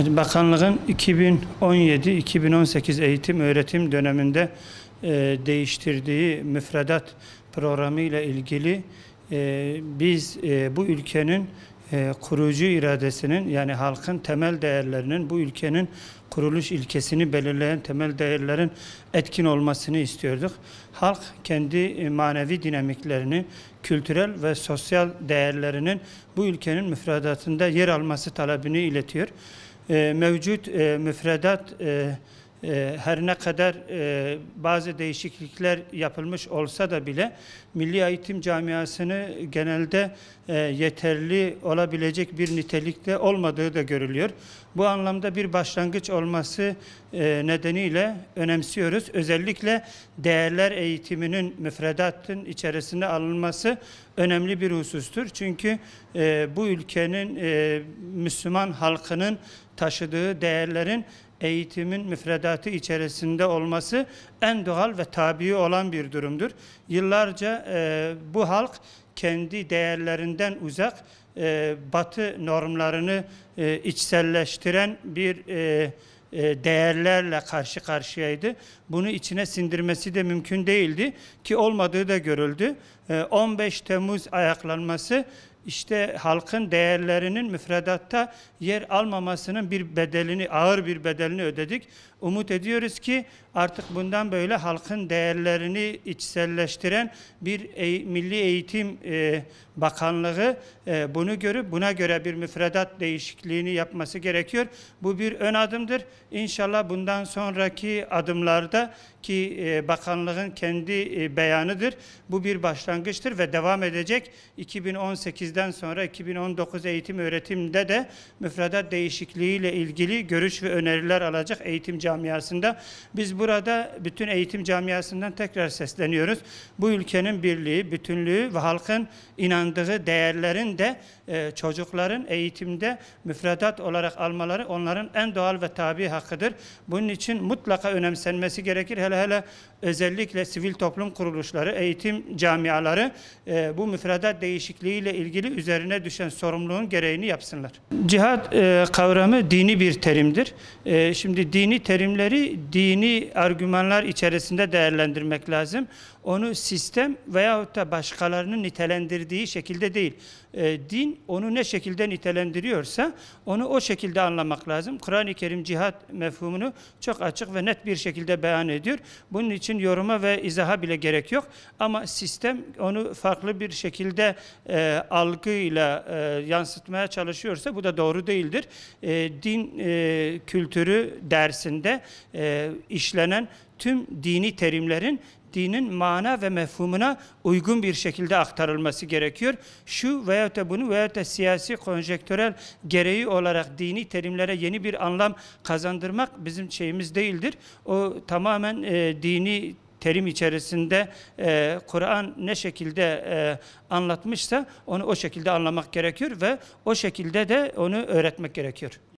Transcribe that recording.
Bakanlığın 2017-2018 eğitim öğretim döneminde değiştirdiği müfredat programı ile ilgili biz bu ülkenin kurucu iradesinin, yani halkın temel değerlerinin, bu ülkenin kuruluş ilkesini belirleyen temel değerlerin etkin olmasını istiyorduk. Halk kendi manevi dinamiklerini, kültürel ve sosyal değerlerinin bu ülkenin müfredatında yer alması talebini iletiyor. Mevcut müfredat her ne kadar bazı değişiklikler yapılmış olsa da bile milli eğitim camiasını genelde yeterli olabilecek bir nitelikte olmadığı da görülüyor. Bu anlamda bir başlangıç olması nedeniyle önemsiyoruz. Özellikle değerler eğitiminin müfredatın içerisine alınması önemli bir husustur. Çünkü bu ülkenin Müslüman halkının taşıdığı değerlerin eğitimin müfredatı içerisinde olması en doğal ve tabii olan bir durumdur. Yıllarca bu halk kendi değerlerinden uzak, Batı normlarını içselleştiren bir değerlerle karşı karşıyaydı. Bunu içine sindirmesi de mümkün değildi ki olmadığı da görüldü. 15 Temmuz ayaklanması İşte halkın değerlerinin müfredatta yer almamasının bir bedelini, ağır bir bedelini ödedik. Umut ediyoruz ki artık bundan böyle halkın değerlerini içselleştiren bir Milli Eğitim Bakanlığı bunu görüp buna göre bir müfredat değişikliğini yapması gerekiyor. Bu bir ön adımdır. İnşallah bundan sonraki adımlarda ki bakanlığın kendi beyanıdır. Bu bir başlangıçtır ve devam edecek. 2018'den sonra 2019 eğitim öğretimde de müfredat değişikliği ile ilgili görüş ve öneriler alacak eğitim camiasında. Biz burada bütün eğitim camiasından tekrar sesleniyoruz. Bu ülkenin birliği, bütünlüğü ve halkın inandığı değerlerin de çocukların eğitimde müfredat olarak almaları onların en doğal ve tabii hakkıdır. Bunun için mutlaka önemsenmesi gerekir. Hele özellikle sivil toplum kuruluşları, eğitim camiaları bu müfredat değişikliğiyle ilgili üzerine düşen sorumluluğun gereğini yapsınlar. Cihat kavramı dini bir terimdir. Şimdi dini terimleri dini argümanlar içerisinde değerlendirmek lazım. Onu sistem veyahut da başkalarının nitelendirdiği şekilde değil. Din onu ne şekilde nitelendiriyorsa onu o şekilde anlamak lazım. Kur'an-ı Kerim cihat mefhumunu çok açık ve net bir şekilde beyan ediyor. Bunun için yoruma ve izaha bile gerek yok. Ama sistem onu farklı bir şekilde algıyla yansıtmaya çalışıyorsa bu da doğru değildir. Din kültürü dersinde işlenen tüm dini terimlerin dinin mana ve mefhumuna uygun bir şekilde aktarılması gerekiyor. Şu veyahut da bunu veyahut da siyasi konjektürel gereği olarak dini terimlere yeni bir anlam kazandırmak bizim şeyimiz değildir. O tamamen dini terim içerisinde Kur'an ne şekilde anlatmışsa onu o şekilde anlamak gerekiyor ve o şekilde de onu öğretmek gerekiyor.